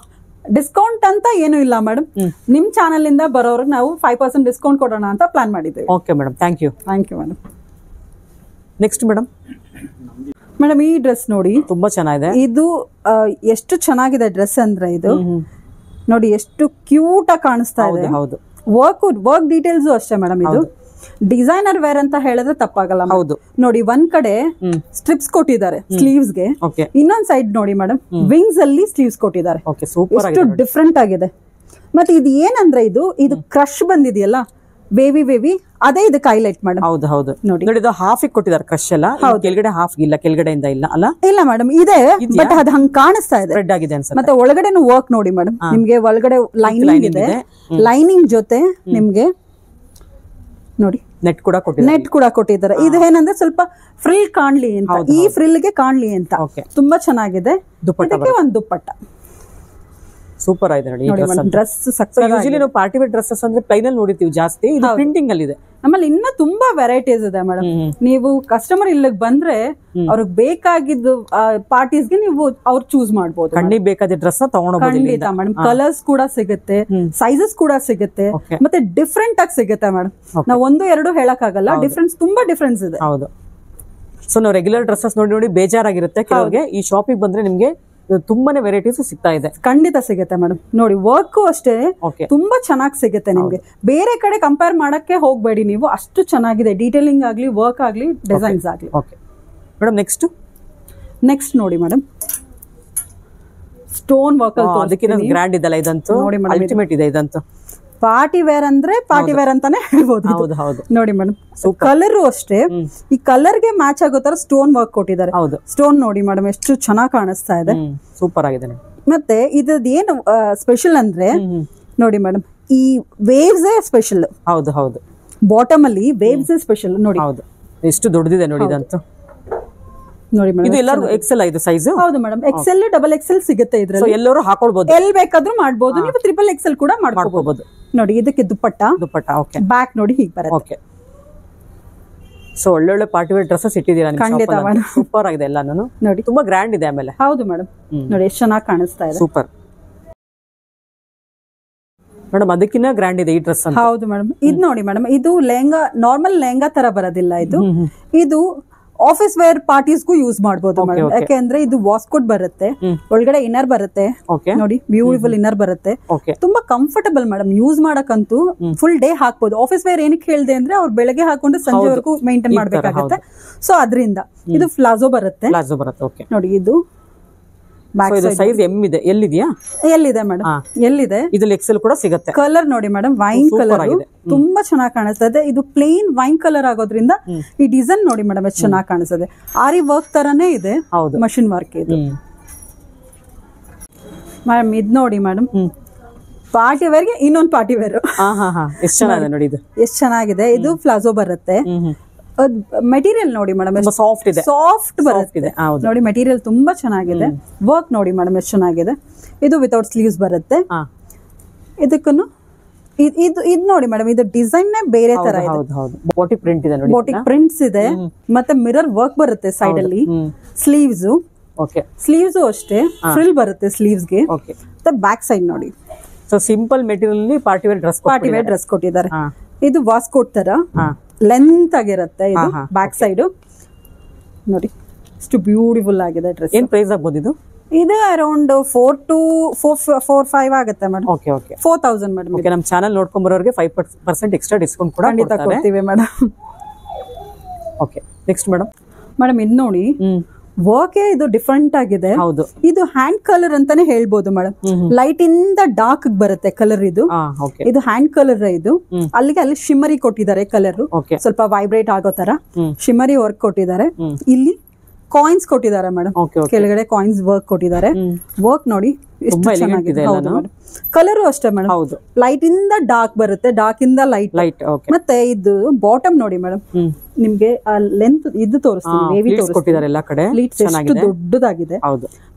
ಡಿಸ್ಕೌಂಟ್ ಅಂತ ಏನು ಇಲ್ಲ ಮೇಡಮ್. ನಿಮ್ ಚಾನೆಲ್ ಇಂದ ಬರೋರ್ಗೆ ನಾವು 5% ಡಿಸ್ಕೌಂಟ್ ಕೊಡೋಣ ಅಂತ ಪ್ಲಾನ್ ಮಾಡಿದ್ದೇವೆ. Okay madam, thank you madam. Next madam, ಈ ಡ್ರೆಸ್ ನೋಡಿ, ತುಂಬಾ ಚೆನ್ನಾಗಿದೆ. ಇದು ಎಷ್ಟು ಚೆನ್ನಾಗಿದೆ ಡ್ರೆಸ್ ಅಂದ್ರೆ, ಇದು ನೋಡಿ ಎಷ್ಟು ಕ್ಯೂಟ್ ಆಗಿ ಕಾಣಿಸ್ತಾ ಇದೆ. ಹೌದು, ವರ್ಕ್ ಡೀಟೇಲ್ಸ್ ಅಷ್ಟೇ ಮೇಡಮ್. ಇದು ಡಿಸೈನರ್ ವೇರ್ ಅಂತ ಹೇಳಿದ್ರೆ ತಪ್ಪಾಗಲ್ಲ. ಹೌದು ನೋಡಿ, ಒಂದ್ ಕಡೆ ಸ್ಟ್ರಿಪ್ಸ್ ಕೊಟ್ಟಿದ್ದಾರೆ ಸ್ಲೀವ್ಸ್ ಗೆ, ಇನ್ನೊಂದ್ ಸೈಡ್ ನೋಡಿ ಮೇಡಮ್, ವಿಂಗ್ಸ್ ಅಲ್ಲಿ ಸ್ಲೀವ್ಸ್ ಕೊಟ್ಟಿದ್ದಾರೆ. ಎಷ್ಟು ಡಿಫ್ರೆಂಟ್ ಆಗಿದೆ. ಮತ್ತೆ ಇದು ಏನಂದ್ರೆ, ಇದು ಕ್ರಶ್ ಬಂದಿದೆಯಲ್ಲ, ವೇವಿ ಅದೇ ಇದಕ್ಕೆ ಹೈಲೈಟ್ ಮೇಡಮ್. ಹೌದು ಹೌದು ನೋಡಿ, ಇದು ಹಾಫ್ ಕೊಟ್ಟಿದ್ದಾರೆ ಕ್ರಶ್ ಎಲ್ಲ. ಕೆಳಗಡೆ ಹಾಫ್ ಇಲ್ಲ, ಕೆಳಗಡೆಯಿಂದ ಇಲ್ಲ ಅಲ್ಲ? ಇಲ್ಲ ಮೇಡಮ್, ಇದೆ, ಬಟ್ ಅದು ಹಂಗ್ ಕಾಣಿಸ್ತಾ ಇದೆ, ಸ್ಪ್ರೆಡ್ ಆಗಿದೆ ಅನ್ಸುತ್ತೆ. ಮತ್ತೆ ಒಳಗಡೆನು ವರ್ಕ್ ನೋಡಿ ಮೇಡಮ್, ನಿಮ್ಗೆ ಒಳಗಡೆ ಲೈನಿಂಗ್ ಇದೆ, ಲೈನಿಂಗ್ ಜೊತೆ ನಿಮ್ಗೆ ನೋಡಿ ನೆಟ್ ಕೂಡ ಕೊಟ್ಟಿದ್ದಾರೆ. ಇದು ಏನಂದ್ರೆ ಸ್ವಲ್ಪ ಫ್ರಿಲ್ ಕಾಣ್ಲಿ ಅಂತ, ಈ ಫ್ರಿಲ್ ಗೆ ಕಾಣ್ಲಿ ಅಂತ ತುಂಬಾ ಚೆನ್ನಾಗಿದೆ. ಇದಕ್ಕೆ ಒಂದು ದುಪ್ಪಟ್ಟ ಸೂಪರ್ ಆಗಿದೆ ನೋಡಿ. ಡ್ರೆಸ್ ಯೂಶಲಿ ನಾವು ಪಾರ್ಟಿ ವೇರ್ ಡ್ರೆಸ್ಸಸ್ ಅಂದ್ರೆ ಪ್ಲೈನ್ ಅಲ್ಲಿ ನೋಡಿರ್ತೀವಿ ಜಾಸ್ತಿ, ಇದು ಪ್ರಿಂಟಿಂಗ್ ಅಲ್ಲಿ ಇದೆ. ನಮ್ಮಲ್ಲಿ ಇನ್ನ ತುಂಬಾ ವೆರೈಟೀಸ್ ಇದೆ ಮೇಡಮ್. ನೀವು ಕಸ್ಟಮರ್ ಇಲ್ಲಿಗೆ ಬಂದ್ರೆ ಅವ್ರಿಗೆ ಬೇಕಾಗಿದ್ದು ಪಾರ್ಟೀಸ್ಗೆ ನೀವು ಅವ್ರು ಚೂಸ್ ಮಾಡಬಹುದು. ಕಣ್ಣಿಗೆ ಬೇಕಾದ ಡ್ರೆಸ್ ಖಂಡಿತ ಮೇಡಮ್. ಕಲರ್ಸ್ ಕೂಡ ಸಿಗುತ್ತೆ, ಸೈಜಸ್ ಕೂಡ ಸಿಗುತ್ತೆ, ಮತ್ತೆ ಡಿಫ್ರೆಂಟ್ ಆಗಿ ಸಿಗುತ್ತೆ ಮೇಡಮ್. ನಾವು 1-2 ಹೇಳಕ್ ಆಗಲ್ಲ, ಡಿಫ್ರೆನ್ಸ್ ತುಂಬಾ ಡಿಫ್ರೆನ್ಸ್ ಇದೆ. ಹೌದು. ಸೊ ನಾವು ರೆಗ್ಯುಲರ್ ಡ್ರೆಸ್ಸಸ್ ನೋಡಿ ಬೇಜಾರಾಗಿರುತ್ತೆ ಕೆಲವರಿಗೆ. ಈ ಶಾಪಿಗೆ ಬಂದ್ರೆ ನಿಮ್ಗೆ ತುಂಬಾನೇ ವೆರೈಟೀಸ್ ಸಿಗ್ತಾ ಇದೆ. ಖಂಡಿತ ಸಿಗುತ್ತೆ ಮೇಡಮ್. ನೋಡಿ ವರ್ಕ್ ಅಷ್ಟೇ ತುಂಬಾ ಚೆನ್ನಾಗಿ ಸಿಗುತ್ತೆ ನಿಮ್ಗೆ. ಬೇರೆ ಕಡೆ ಕಂಪೇರ್ ಮಾಡಕ್ಕೆ ಹೋಗ್ಬೇಡಿ ನೀವು, ಅಷ್ಟು ಚೆನ್ನಾಗಿದೆ. ಡೀಟೇಲಿಂಗ್ ಆಗ್ಲಿ, ವರ್ಕ್ ಆಗ್ಲಿ, ಡಿಸೈನ್ಸ್ ಆಗ್ಲಿ. ಮೇಡಮ್ ನೆಕ್ಸ್ಟ್ ನೋಡಿ ಮೇಡಮ್, ಸ್ಟೋನ್ ವರ್ಕ್ ಅದಕ್ಕಿಂತ ಗ್ರ್ಯಾಂಡ್ ಇದಲ್ಲ ಇದಂತೂ, ನೋಡಿ ಅಲ್ಟಿಮೇಟ್ ಇದೆ ಇದಂತೂ. ಪಾರ್ಟಿ ವೇರ್ ಅಂದ್ರೆ ಪಾರ್ಟಿ ವೇರ್ ಅಂತಾನೆ ಹೇಳ್ಬೋದು. ಹೌದು ಹೌದು ನೋಡಿ ಮೇಡಮ್, ಕಲರ್ ಅಷ್ಟೇ ಈ ಕಲರ್ ಗೆ ಮ್ಯಾಚ್ ಆಗೋ ತರ ಸ್ಟೋನ್ ವರ್ಕ್ ಕೊಟ್ಟಿದ್ದಾರೆ. ಹೌದು, ಸ್ಟೋನ್ ನೋಡಿ ಮೇಡಮ್ ಎಷ್ಟು ಚೆನ್ನಾಗಿ ಕಾಣಿಸ್ತಾ ಇದೆ. ಸೂಪರ್ ಆಗಿದೆ. ಮತ್ತೆ ಇದ್ರದ್ದು ಏನು ಸ್ಪೆಷಲ್ ಅಂದ್ರೆ ನೋಡಿ ಮೇಡಮ್, ಈ ವೇವ್ಸ್ ಸ್ಪೆಷಲ್. ಹೌದು ಹೌದು, ಬಾಟಮ್ ಅಲ್ಲಿ ವೇವ್ಸ್ ಸ್ಪೆಷಲ್ ನೋಡಿ. ಹೌದು, ಎಷ್ಟು ದೊಡ್ಡದಿದೆ ನೋಡಿ ಇದಂತೂ. ನೋಡಿ ಮೇಡಮ್, ಇದು ಎಲ್ಲರೂ ಎಕ್ಸೆಲ್ ಇದು ಸೈಜ್. ಹೌದು ಮೇಡಮ್, ಎಕ್ಸೆಲ್ ಡಬಲ್ ಎಕ್ಸೆಲ್ ಸಿಗುತ್ತೆ ಇದ್ರಲ್ಲಿ. ಎಲ್ಲರೂ ಹಾಕೊಳ್ಬಹುದು, ಎಲ್ ಬೇಕಾದ್ರೂ ಮಾಡಬಹುದು. ನೀವು ಟ್ರಿಪಲ್ ಎಕ್ಸೆಲ್ ಕೂಡ ಮಾಡ್ಕೋಬಹುದು. ನೋಡಿ ಇದಕ್ಕೆ ದುಪ್ಪಟ್ಟ. ಓಕೆ. ಬ್ಯಾಕ್ ನೋಡಿ ಹೀಗೆ ಬರುತ್ತೆ. ಓಕೆ. ಸೊ ಒಳ್ಳೊಳ್ಳೆ ಪಾರ್ಟಿ ವೇರ್ ಡ್ರೆಸ್ಸಸ್ ಇಟ್ಟಿದ್ದೀರಾ ನಿಮ್ಮ ಶಾಪ್ ಅಲ್ಲಿ. ಸೂಪರ್ ಆಗಿದೆ ಎಲ್ಲಾನು. ನೋಡಿ ತುಂಬಾ ಗ್ರ್ಯಾಂಡ್ ಇದೆ. ಆಮೇಲೆ ಹೌದು ಮೇಡಮ್, ನೋಡಿ ಎಷ್ಟು ಚೆನ್ನಾಗಿ ಕಾಣಿಸ್ತಾ ಇದೆ. ಸೂಪರ್ ಮೇಡಮ್, ಅದಕ್ಕಿಂತ ಗ್ರ್ಯಾಂಡ್ ಇದೆ ಈ ಡ್ರೆಸ್. ಹೌದು ಮೇಡಮ್, ಇದು ನೋಡಿ ಮೇಡಮ್, ಇದು ಲೆಹಂಗಾ, ನಾರ್ಮಲ್ ಲೆಹಂಗಾ ತರ ಬರೋದಿಲ್ಲ ಇದು. ಇದು ಆಫೀಸ್ ವೇರ್ ಪಾರ್ಟೀಸ್ಗೂ ಯೂಸ್ ಮಾಡಬಹುದು ಮೇಡಮ್. ಯಾಕೆಂದ್ರೆ ಇದು ವಾಸ್ಕೋಟ್ ಬರುತ್ತೆ, ಒಳಗಡೆ ಇನ್ನರ್ ಬರುತ್ತೆ. ನೋಡಿ ಬ್ಯೂಟಿಫುಲ್ ಇನ್ನರ್ ಬರುತ್ತೆ, ತುಂಬಾ ಕಂಫರ್ಟಬಲ್ ಮೇಡಮ್. ಯೂಸ್ ಮಾಡಕ್ಕಂತೂ ಫುಲ್ ಡೇ ಹಾಕ್ಬೋದು. ಆಫೀಸ್ ವೇರ್ ಏನಕ್ಕೆ ಹೇಳಿದೆ ಅಂದ್ರೆ ಅವ್ರು ಬೆಳಗ್ಗೆ ಹಾಕೊಂಡು ಸಂಜೆವರೆಗೂ ಮೇಂಟೈನ್ ಮಾಡ್ಬೇಕಾಗತ್ತೆ. ಸೊ ಅದರಿಂದ ಇದು ಪ್ಲಾಜೋ ಬರುತ್ತೆ. ನೋಡಿ ಇದು ಸೈಜ್ ಎಂ ಇದೆ. ಎಲ್ಲಿದೆಯಾ? ಎಲ್ಲಿದೆ ಮೇಡಮ್, ಎಲ್ಲಿದೆ. ಇದ್ರಲ್ಲಿ ಎಕ್ಸೆಲ್ ಕೂಡ ಸಿಗುತ್ತೆ. ಕಲರ್ ನೋಡಿ ಮೇಡಮ್, ವೈನ್ ಕಲರ್ ತುಂಬಾ ಚೆನ್ನಾಗಿ ಕಾಣಿಸ್ತದೆ. ಇದು ಪ್ಲೇನ್ ವೈನ್ ಕಲರ್ ಆಗೋದ್ರಿಂದ ಈ ಡಿಸೈನ್ ನೋಡಿ ಮೇಡಮ್ ಎಷ್ಟು ಚೆನ್ನಾಗಿ ಕಾಣಿಸ್ತದೆ. ಆರಿ ವರ್ಕ್ ತರಾನೇ ಇದೆ, ಮಷಿನ್ ವರ್ಕ್ ಇದು ಮೇಡಮ್. ಇದ್ ನೋಡಿ ಮೇಡಮ್, ಪಾರ್ಟಿ ವೇರ್ಗೆ ಇನ್ನೊಂದು ಪಾರ್ಟಿ ವೇರ್. ಎಷ್ಟು ಚೆನ್ನಾಗಿದೆ ನೋಡಿ, ಇದು ಎಷ್ಟು ಚೆನ್ನಾಗಿದೆ. ಇದು ಪ್ಲಾಜೋ ಬರುತ್ತೆ. ಮೆಟೀರಿಯಲ್ ನೋಡಿ ಮೇಡಮ್, ಸಾಫ್ಟ್ ಇದೆ, ಸಾಫ್ಟ್ ಬರುತ್ತೆ ನೋಡಿ. ಮೆಟೀರಿಯಲ್ ತುಂಬಾ ಚೆನ್ನಾಗಿದೆ. ವರ್ಕ್ ನೋಡಿ ಮೇಡಮ್ ಎಷ್ಟು ಚೆನ್ನಾಗಿದೆ. ಇದು ವಿತೌಟ್ ಸ್ಲೀವ್ಸ್ ಬರುತ್ತೆ. ಇದಕ್ಕೂ ಇದು ನೋಡಿ ಮೇಡಮ್, ಇದು ಡಿಸೈನ್ ಬೇರೆ ತರ ಇದೆ. ಬೋಟಿಕ್ ಪ್ರಿಂಟ್ ಇದೆ ನೋಡಿ, ಬೋಟಿಕ್ ಪ್ರಿಂಟ್ಸ್ ಇದೆ. ಮತ್ತೆ ಮಿರರ್ ವರ್ಕ್ ಬರುತ್ತೆ ಸೈಡ್ ಅಲ್ಲಿ. ಸ್ಲೀವ್ಸ್ ಸ್ಲೀವ್ಸ್ ಅಷ್ಟೇ ಫ್ರಿಲ್ ಬರುತ್ತೆ ಸ್ಲೀವ್ಸ್ ಗೆ. ಮತ್ತೆ ಬ್ಯಾಕ್ ಸೈಡ್ ನೋಡಿ. So simple material party wear dress ಕೊಟ್ಟಿದ್ದಾರೆ. ಇದು ವಾಸ್ಕೋಟ್ ತರ ಲೆಂತ್ ಆಗಿರುತ್ತೆ. ಇದು ಬ್ಯಾಕ್ ಸೈಡ್ ನೋಡಿ ಎಷ್ಟು ಬ್ಯೂಟಿಫುಲ್ ಆಗಿದೆ ಡ್ರೆಸ್. ಏನ್ ಪ್ರೈಸ್ ಆಗ್ಬೋದು ಇದು? ಇದು ಅರೌಂಡ್ 4 to 4-5 ಆಗುತ್ತೆ ಮೇಡಮ್. 4000 ಮೇಡಮ್. ನಮ್ಮ ಚಾನಲ್ ನೋಡ್ಕೊಂಡ್ ಬರೋರಿಗೆ 5% ಎಕ್ಸ್ಟ್ರಾ ಡಿಸ್ಕೌಂಟ್ ಕೂಡ ಕೊಡ್ತೀವಿ madam. Okay, next madam. Madam ಇದು ನೋಡಿ, ವರ್ಕ್ ಇದು ಡಿಫ್ರೆಂಟ್ ಆಗಿದೆ. ಹೌದು, ಇದು ಹ್ಯಾಂಡ್ ಕಲರ್ ಅಂತಾನೆ ಹೇಳ್ಬೋದು ಮೇಡಮ್. ಲೈಟ್ ಇಂದ ಡಾರ್ಕ್ ಬರುತ್ತೆ ಕಲರ್. ಇದು ಹ್ಯಾಂಡ್ ಕಲರ್. ಇದು ಅಲ್ಲಿ ಶಿಮ್ಮರಿ ಕೊಟ್ಟಿದ್ದಾರೆ ಕಲರ್, ಸ್ವಲ್ಪ ವೈಬ್ರೇಟ್ ಆಗೋ ತರ ಶಿಮ್ಮರಿ ವರ್ಕ್ ಕೊಟ್ಟಿದ್ದಾರೆ. ಇಲ್ಲಿ ಕಾಯಿನ್ಸ್ ಕೊಟ್ಟಿದ್ದಾರೆ ಮೇಡಮ್, ಕೆಳಗಡೆ ಕಾಯಿನ್ಸ್ ವರ್ಕ್ ಕೊಟ್ಟಿದ್ದಾರೆ. ವರ್ಕ್ ನೋಡಿ ಎಷ್ಟು ಚೆನ್ನಾಗಿದೆ. ಕಲರ್ ಅಷ್ಟೇ ಮೇಡಮ್, ಲೈಟ್ ಇಂದ ಡಾರ್ಕ್ ಬರುತ್ತೆ, ಡಾರ್ಕ್ ಇಂದ ಲೈಟ್. ಮತ್ತೆ ಇದು ಬಾಟಮ್ ನೋಡಿ ಮೇಡಮ್, ನಿಮ್ಗೆ ಲೆಂತ್ ಇದು ತೋರಿಸ್ತೀನಿ, ದೊಡ್ಡದಾಗಿದೆ.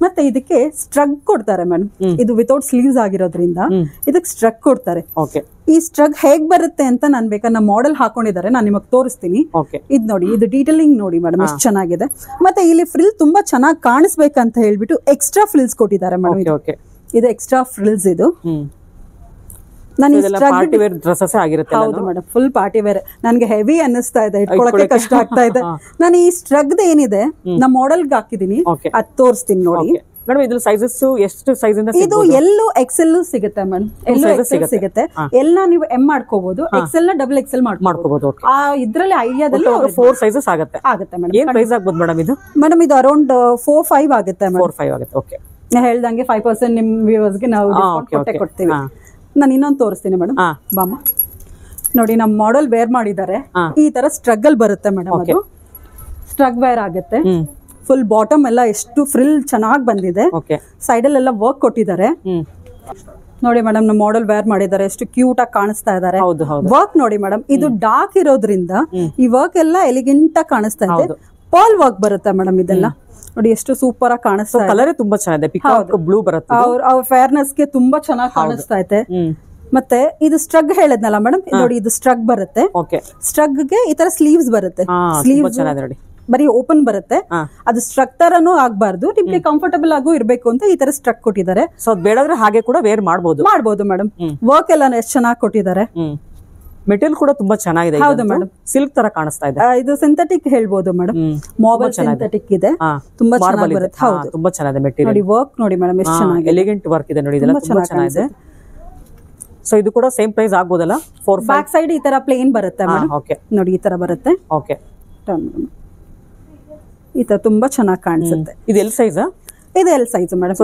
ಮತ್ತೆ ಇದಕ್ಕೆ ಸ್ಟ್ರಗ್ ಕೊಡ್ತಾರೆ ಮೇಡಮ್. ಇದು ವಿತೌಟ್ ಸ್ಲೀವ್ಸ್ ಆಗಿರೋದ್ರಿಂದ ಇದಕ್ಕೆ ಸ್ಟ್ರಗ್ ಕೊಡ್ತಾರೆ. ಈ ಸ್ಟ್ರಗ್ ಹೇಗ್ ಬರುತ್ತೆ ಅಂತ ನಾನ್ ಬೇಕಾದ್ರೆ ಮಾಡೆಲ್ ಹಾಕೊಂಡಿದ್ದಾರೆ, ನಾನು ನಿಮಗ್ ತೋರಿಸ್ತೀನಿ. ಇದು ನೋಡಿ, ಇದು ಡೀಟೇಲಿಂಗ್ ನೋಡಿ ಮೇಡಮ್ ಎಷ್ಟು ಚೆನ್ನಾಗಿದೆ. ಮತ್ತೆ ಇಲ್ಲಿ ಫ್ರಿಲ್ ತುಂಬಾ ಚೆನ್ನಾಗಿ ಕಾಣಿಸ್ಬೇಕಂತ ಹೇಳ್ಬಿಟ್ಟು ಎಕ್ಸ್ಟ್ರಾ ಫ್ರಿಲ್ಸ್ ಕೊಟ್ಟಿದ್ದಾರೆ ಮೇಡಮ್. ಇದು ಎಕ್ಸ್ಟ್ರಾ ಫ್ರಿಲ್ಸ್. ಇದು ಹೌದು ಮೇಡಮ್, ಫುಲ್ ಪಾರ್ಟಿ ವೇರ್. ನನ್ಗೆ ಹೆವಿ ಅನ್ನಿಸ್ತಾ ಇದೆ, ಇಟ್ಕೊಳಕ್ಕೆ ಕಷ್ಟ ಆಗ್ತಾ ಇದೆ. ನಾನು ಈ ಸ್ಟ್ರಗ್ ಏನಿದೆ ನಾ ಮಾಡೆಲ್ ಹಾಕಿದೀನಿ, ಅದ್ ತೋರಿಸ್ತೀನಿ ನೋಡಿ. ಮೇಡಮ್ ಇದ್ರ ಸೈಜಸ್ ಎಷ್ಟು ಸೈಜ್ ಇಂದ? ಇದು ಎಲ್ಲೂ ಎಕ್ಸೆಲ್ ಸಿಗುತ್ತೆ ಮೇಡಮ್, ಎಲ್ಲೂ ಎಕ್ಸೆಲ್ ಸಿಗುತ್ತೆ. ಎಲ್ಲ ನೀವು ಎಂ ಮಾಡ್ಕೋಬಹುದು, ಎಕ್ಸೆಲ್ ನ ಡಬಲ್ ಎಕ್ಸೆಲ್ ಮಾಡ್ಕೋಬಹುದು. ಆ ಇದ್ರಲ್ಲಿ ಐಡಿಯಾದಲ್ಲಿ 4 ಸೈಜಸ್ ಆಗುತ್ತೆ ಮೇಡಮ್. ಏನ್ ಪ್ರೈಸ್ ಆಗ್ಬೋದು ಮೇಡಮ್ ಇದು? ಮೇಡಮ್ ಇದು ಅರೌಂಡ್ 4-5 ಆಗುತ್ತೆ ಮೇಡಮ್. 4-5 ಆಗುತ್ತೆ. ಓಕೆ, ಹೇಳ್ದಂಗೆ 5% ನಿಮ್ ವ್ಯೂವರ್ಸ್ ಗೆ ನಾವು ಡಿಸ್ಕೌಂಟ್ ಕೊಡ್ತೀವಿ. ನಾನು ಇನ್ನೊಂದು ತೋರಿಸ್ತೀನಿ ಮೇಡಮ್. ಬಾಮ ನೋಡಿ, ನಮ್ ಮಾಡೆಲ್ ವೇರ್ ಮಾಡಿದ್ದಾರೆ. ಈ ತರ ಸ್ಟ್ರಗಲ್ ಬರುತ್ತೆ ಮೇಡಮ್, ಅದು ಸ್ಟ್ರಗ್ ವೇರ್ ಆಗುತ್ತೆ. ಫುಲ್ ಬಾಟಮ್ ಎಲ್ಲ ಎಷ್ಟು ಫ್ರಿಲ್ ಚೆನ್ನಾಗಿ ಬಂದಿದೆ. ಸೈಡ್ ಅಲ್ಲೆಲ್ಲ ವರ್ಕ್ ಕೊಟ್ಟಿದ್ದಾರೆ ನೋಡಿ ಮೇಡಮ್. ನಮ್ಮ ಮಾಡೆಲ್ ವೇರ್ ಮಾಡಿದ್ದಾರೆ, ಎಷ್ಟು ಕ್ಯೂಟ್ ಆಗಿ ಕಾಣಿಸ್ತಾ ಇದಾರೆ. ವರ್ಕ್ ನೋಡಿ ಮೇಡಮ್, ಇದು ಡಾರ್ಕ್ ಇರೋದ್ರಿಂದ ಈ ವರ್ಕ್ ಎಲ್ಲ ಎಲಿಗೆಂಟ್ ಆಗಿ ಕಾಣಿಸ್ತಾ ಇದೆ. ಪರ್ಲ್ ವರ್ಕ್ ಬರುತ್ತೆ ಮೇಡಮ್. ಇದೆಲ್ಲ ನೋಡಿ ಎಷ್ಟು ಸೂಪರ್ ಆಗಿ ಕಾಣಿಸ್ತಾ ಇದೆ. ಕಲರ್ ತುಂಬಾ ಚೆನ್ನಾಗಿದೆ, ಪಿಕಾಕ್ ಬ್ಲೂ ಬರುತ್ತೆ. ಅವ್ರ ಫೇರ್ನೆಸ್ ಗೆ ತುಂಬಾ ಚೆನ್ನಾಗಿ ಕಾಣಿಸ್ತಾ ಇದೆ. ಮತ್ತೆ ಇದು ಸ್ಟ್ರಗ್ ಹೇಳದ್ನಲ್ಲ ಮೇಡಮ್, ನೋಡಿ ಇದು ಸ್ಟ್ರಗ್ ಬರುತ್ತೆ. ಸ್ಟ್ರಗ್ ಗೆ ಈ ತರ ಸ್ಲೀವ್ಸ್ ಬರುತ್ತೆ. ಸ್ಲೀವ್ಸ್ ಬರೀ ಓಪನ್ ಬರುತ್ತೆ. ಅದು ಸ್ಟ್ರಕ್ ತರನು ಆಗ್ಬಾರ್ದು, ನಿಮ್ಗೆ ಕಂಫರ್ಟಬಲ್ ಆಗು ಇರ್ಬೇಕು ಅಂತ ಈ ತರ ಸ್ಟ್ರಕ್ ಕೊಟ್ಟಿದ್ದಾರೆ. ಸೊ ಬೇಡಾದ್ರೆ ಹಾಗೆ ಕೂಡ ವೇರ್ ಮಾಡಬಹುದು ಮೇಡಮ್. ವರ್ಕ್ ಎಲ್ಲ ಎಷ್ಟು ಚೆನ್ನಾಗಿ ಕೊಟ್ಟಿದ್ದಾರೆ. ಮೆಟೀರಿಯಲ್ ಕೂಡ ತುಂಬಾ ಚೆನ್ನಾಗಿದೆ. ಹೌದು ಮೇಡಮ್, ಸಿಲ್ಕ್ ತರ ಕಾಣಿಸ್ತಾ ಇದೆ. ಇದು ಸಿಂಥೆಟಿಕ್ ಹೇಳ್ಬೋದು ಮೇಡಮ್, ಮಾರ್ಬಲ್ ಸಿಂಥೆಟಿಕ್ ಇದೆ, ತುಂಬಾ ಚೆನ್ನಾಗಿ ಬರುತ್ತೆ. ಹೌದು, ತುಂಬಾ ಚೆನ್ನಾಗಿದೆ ಮೆಟೀರಿಯಲ್. ನೋಡಿ ವರ್ಕ್ ನೋಡಿ ಮೇಡಮ್ ಎಷ್ಟು ಚೆನ್ನಾಗಿ ಎಲಿಗೆಂಟ್ ವರ್ಕ್ ಇದೆ ನೋಡಿ, ಇದೆಲ್ಲ ತುಂಬಾ ಚೆನ್ನಾಗಿದೆ. ಸೊ ಇದು ಕೂಡ ಸೇಮ್ ಪ್ರೈಸ್ ಆಗ್ಬೋದಲ್ಲ? 4-5. ಬ್ಯಾಕ್ ಸೈಡ್ ಈ ತರ ಪ್ಲೇನ್ ಬರುತ್ತೆ ಮೇಡಮ್. ನೋಡಿ ಈ ತರ ಬರುತ್ತೆ. ಓಕೆ, ಈ ತರ ತುಂಬಾ ಚೆನ್ನಾಗಿ ಕಾಣಿಸುತ್ತೆ. ಇದು ಎಲ್ ಸೈಜ್? ಇದು L size madam.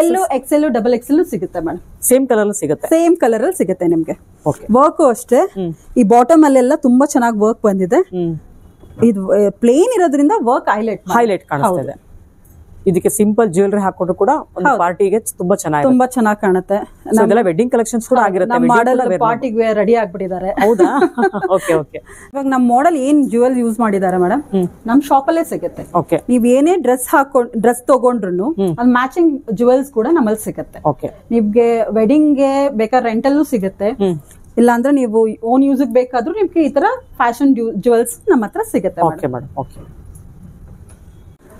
L XL double XL ಸಿಗುತ್ತೆ ಮೇಡಮ್. ಸೇಮ್ ಕಲರ್ ಸಿಗುತ್ತೆ. ಸೇಮ್ ಕಲರ್ ಅಲ್ಲಿ ಸಿಗುತ್ತೆ ನಿಮ್ಗೆ. ವರ್ಕ್ ಅಷ್ಟೇ, ಈ ಬಾಟಮ್ ಅಲ್ಲೆಲ್ಲ ತುಂಬಾ ಚೆನ್ನಾಗಿ ವರ್ಕ್ ಬಂದಿದೆ. ಇದು ಪ್ಲೇನ್ ಇರೋದ್ರಿಂದ ವರ್ಕ್ ಹೈಲೈಟ್ ಕಾಣಿಸ್ತಾ ಇದೆ. ಇದಕ್ಕೆ ಸಿಂಪಲ್ ಜ್ಯುವೆಲರಿ ಹಾಕೊಂಡ್ರು ಕೂಡ ಒಂದು ಪಾರ್ಟಿಗೆ ತುಂಬಾ ಚೆನ್ನಾಗಿ ಕಾಣುತ್ತೆ. ಇದೆಲ್ಲ ವೆಡ್ಡಿಂಗ್ ಕಲೆಕ್ಷನ್ಸ್ ಕೂಡ ಆಗಿರುತ್ತೆ. ನಮ್ಮ ಮಾಡೆಲ್ ಪಾರ್ಟಿಗೆ ರೆಡಿ ಆಗ್ಬಿಟ್ಟಿದ್ದಾರೆ. ಹೌದಾ? Okay okay. ಇವಾಗ ನಮ್ಮ ಮಾಡೆಲ್ ಏನ್ ಜ್ಯುವೆಲ್ ಯೂಸ್ ಮಾಡಿದ್ದಾರೆ ಮೇಡಮ್, ನಮ್ ಶಾಪ್ ಅಲ್ಲೇ ಸಿಗುತ್ತೆ. ಓಕೆ. ನೀವ್ ಏನೇ ಡ್ರೆಸ್ ತಗೊಂಡ್ರು ಅದು ಮ್ಯಾಚಿಂಗ್ ಜ್ಯುವೆಲ್ಸ್ ಕೂಡ ನಮ್ಮಲ್ಲಿ ಸಿಗುತ್ತೆ. ಓಕೆ. ನಿಮ್ಗೆ ವೆಡ್ಡಿಂಗ್ ಗೆ ಬೇಕಾದ್ರೆ ರೆಂಟಲ್ಲೂ ಸಿಗುತ್ತೆ. ಇಲ್ಲ ಅಂದ್ರೆ ನೀವು ಓನ್ ಯೂಸ್ ಬೇಕಾದ್ರೂ ನಿಮ್ಗೆ ಈ ತರ ಫ್ಯಾಷನ್ ಜ್ಯುವೆಲ್ಸ್ ನಮ್ಮ ಹತ್ರ ಸಿಗುತ್ತೆ. Okay madam. ಓಕೆ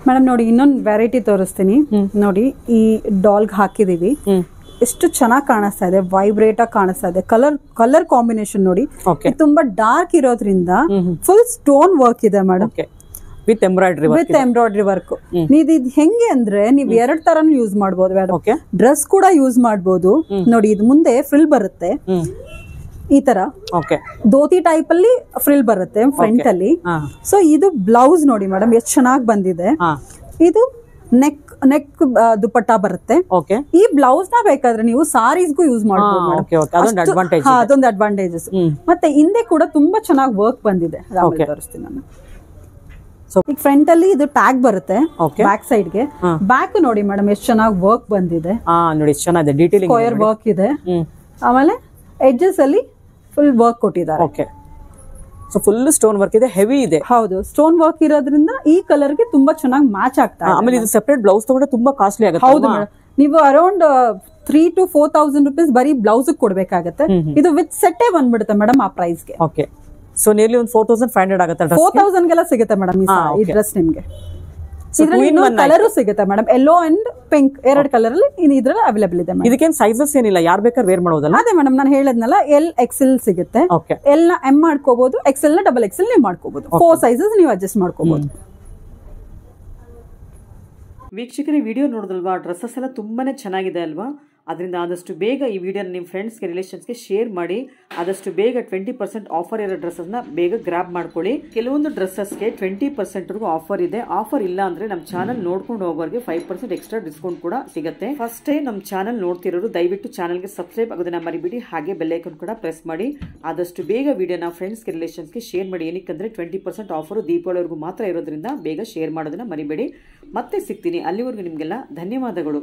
ಮೇಡಮ್ ನೋಡಿ, ಇನ್ನೊಂದು ವೆರೈಟಿ ತೋರಿಸ್ತೀನಿ ನೋಡಿ. ಈ ಡಾಲ್ಗ್ ಹಾಕಿದೀವಿ, ಎಷ್ಟು ಚೆನ್ನಾಗಿ ಕಾಣಿಸ್ತಾ ಇದೆ, ವೈಬ್ರೇಟ್ ಆಗಿ ಕಾಣಿಸ್ತಾ ಇದೆ. ಕಲರ್ ಕಾಂಬಿನೇಷನ್ ನೋಡಿ, ತುಂಬಾ ಡಾರ್ಕ್ ಇರೋದ್ರಿಂದ ಫುಲ್ ಸ್ಟೋನ್ ವರ್ಕ್ ಇದೆ ಮೇಡಮ್, ವಿತ್ ಎಂಬ್ರಾಯ್ಡ್ರಿ ವರ್ಕ್. ಇದು ಹೆಂಗೆ ಅಂದ್ರೆ ನೀವು 2 ತರನು ಯೂಸ್ ಮಾಡಬಹುದು ಮೇಡಮ್. ಡ್ರೆಸ್ ಕೂಡ ಯೂಸ್ ಮಾಡಬಹುದು. ನೋಡಿ, ಇದು ಮುಂದೆ ಫ್ರಿಲ್ ಬರುತ್ತೆ ಈ ತರ, ಧೋತಿ ಟೈಪ್ ಅಲ್ಲಿ ಫ್ರಿಲ್ ಬರುತ್ತೆ ಫ್ರಂಟ್ ಅಲ್ಲಿ. ಸೊ ಇದು ಬ್ಲೌಸ್ ನೋಡಿ ಮೇಡಮ್ ಎಷ್ಟು ಚೆನ್ನಾಗಿ ಬಂದಿದೆ. ಇದು ನೆಕ್ ದುಪಟ್ಟ ಬರುತ್ತೆ. ಈ ಬ್ಲೌಸ್ ನ ಬೇಕಾದ್ರೆ ನೀವು ಸಾರೀಸ್ಗೂ ಯೂಸ್ ಮಾಡಬಹುದು. ಅದೊಂದು ಅಡ್ವಾಂಟೇಜಸ್. ಮತ್ತೆ ಹಿಂದೆ ಕೂಡ ತುಂಬಾ ಚೆನ್ನಾಗಿ ವರ್ಕ್ ಬಂದಿದೆ. ತೋರಿಸ್ತೀನಿ ನಾನು. ಈಗ ಫ್ರಂಟ್ ಅಲ್ಲಿ ಇದು ಟ್ಯಾಗ್ ಬರುತ್ತೆ, ಬ್ಯಾಕ್ ಸೈಡ್ ಗೆ. ಬ್ಯಾಕ್ ನೋಡಿ ಮೇಡಮ್ ಎಷ್ಟು ಚೆನ್ನಾಗಿ ವರ್ಕ್ ಬಂದಿದೆ. ಸ್ಕ್ವೇರ್ ವರ್ಕ್ ಇದೆ. ಆಮೇಲೆ ಎಡ್ಜಸ್ ಅಲ್ಲಿ ಫುಲ್ ವರ್ಕ್ ಕೊಟ್ಟಿದ್ದಾರೆ. Okay. So full stone work ಇದೆ, ಹೆವಿ ಇದೆ. ಹೌದು, ಸ್ಟೋನ್ ವರ್ಕ್ ಇರೋದ್ರಿಂದ ಈ ಕಲರ್ ಗೆ ತುಂಬಾ ಚೆನ್ನಾಗಿ ಮ್ಯಾಚ್ ಆಗ್ತಾ ಇದೆ. ಆಮೇಲೆ ಇದು ಸೆಪರೇಟ್ ಬ್ಲೌಸ್ ತಗೊಂಡ್ರೆ ತುಂಬಾ ಕಾಸ್ಟ್ಲಿ ಆಗುತ್ತೆ. ಹೌದು ಮೇಡಮ್, ನೀವು ಅರೌಂಡ್ 3,000 to 4,000 rupees ಬರೀ ಬ್ಲೌಸ್ ಕೊಡ್ಬೇಕಾಗತ್ತೆ. ಇದು ವಿತ್ ಸೆಟ್ಟೇ ಬಂದ್ಬಿಡುತ್ತೆ ಮೇಡಮ್ ಆ ಪ್ರೈಸ್ ಗೆ. ಓಕೆ. ಸೊ ನಿಯರ್ಲಿ ಒಂದು 4,500 ಆಗುತ್ತೆ. 4,000 ಗೆಲ್ಲ ಸಿಗುತ್ತೆ ಮೇಡಮ್ ಈ ಡ್ರೆಸ್ ನಿಮ್ಗೆ. ಕಲರ್ ಸಿಗುತ್ತೆ madam, yellow and pink 2 colour ಅಲ್ಲಿ ಇದ್ರಲ್ಲಿ ಅವೈಲೇಬಲ್ ಇದೆ. ಇದಕ್ಕೇನು ಸೈಜಸ್ ಏನಿಲ್ಲ, ಯಾರು ಬೇಕಾದ್ರೆ ವೇರ್ ಮಾಡೋದಲ್ಲ. ಅದೇ ಮೇಡಮ್ ನಾನು ಹೇಳದ್ನಲ್ಲ, ಎಲ್ ಎಕ್ಸೆಲ್ ಸಿಗುತ್ತೆ. ಎಲ್ ನ ಎಂ ಮಾಡ್ಕೋಬಹುದು, ಎಕ್ಸೆಲ್ ನ ಡಬಲ್ ಎಕ್ಸೆಲ್ ನೀವು ಮಾಡ್ಕೋಬಹುದು. 4 ಸೈಜಸ್ ನೀವು ಅಡ್ಜಸ್ಟ್ ಮಾಡ್ಕೋಬಹುದು. ವೀಕ್ಷಕರೇ, ವಿಡಿಯೋ ನೋಡಿದಲ್ವಾ, ಡ್ರೆಸ್ಸಸ್ ಎಲ್ಲ ತುಂಬಾನೇ ಚೆನ್ನಾಗಿದೆ ಅಲ್ವಾ? ಅದರಿಂದ ಆದಷ್ಟು ಬೇಗ ಈ ವಿಡಿಯೋನ ನಿಮ್ಮ ಫ್ರೆಂಡ್ಸ್ಗೆ, ರಿಲೇಷನ್ಸ್ಗೆ ಶೇರ್ ಮಾಡಿ. ಆದಷ್ಟು ಬೇಗ 20% ಆಫರ್ ಇರೋ ಡ್ರೆಸ್ಸಸ್ನ ಬೇಗ ಗ್ರ್ಯಾಬ್ ಮಾಡ್ಕೊಳ್ಳಿ. ಕೆಲವೊಂದು ಡ್ರೆಸ್ಸಸ್ಗೆ 20% ಆಫರ್ ಇದೆ. ಆಫರ್ ಇಲ್ಲ ಅಂದ್ರೆ ನಮ್ಮ ಚಾನಲ್ ನೋಡ್ಕೊಂಡು ಹೋಗೋರಿಗೆ 5% ಎಕ್ಸ್ಟ್ರಾ ಡಿಸ್ಕೌಂಟ್ ಕೂಡ ಸಿಗುತ್ತೆ. ಫಸ್ಟ್ ಟೈಮ್ ನಮ್ಮ ಚಾನಲ್ ನೋಡ್ತಿರೋರು ದಯವಿಟ್ಟು ಚಾನಲ್ಗೆ ಸಬ್ಸ್ಕ್ರೈಬ್ ಆಗೋದನ್ನ ಮರಿಬಿಡಿ. ಹಾಗೆ ಬೆಲ್ ಐಕಾನ್ ಕೂಡ ಪ್ರೆಸ್ ಮಾಡಿ. ಆದಷ್ಟು ಬೇಗ ವಿಡಿಯೋನ ಫ್ರೆಂಡ್ಸ್ಗೆ, ರಿಲೇಷನ್ಸ್ಗೆ ಶೇರ್ ಮಾಡಿ. ಏನಕ್ಕಂದ್ರೆ 20% ಆಫರ್ ದೀಪಾವಳಿವರೆಗೂ ಮಾತ್ರ ಇರೋದ್ರಿಂದ ಬೇಗ ಶೇರ್ ಮಾಡೋದನ್ನ ಮರಿಬೇಡಿ. ಮತ್ತೆ ಸಿಗ್ತೀನಿ. ಅಲ್ಲಿವರೆಗೂ ನಿಮಗೆಲ್ಲ ಧನ್ಯವಾದಗಳು.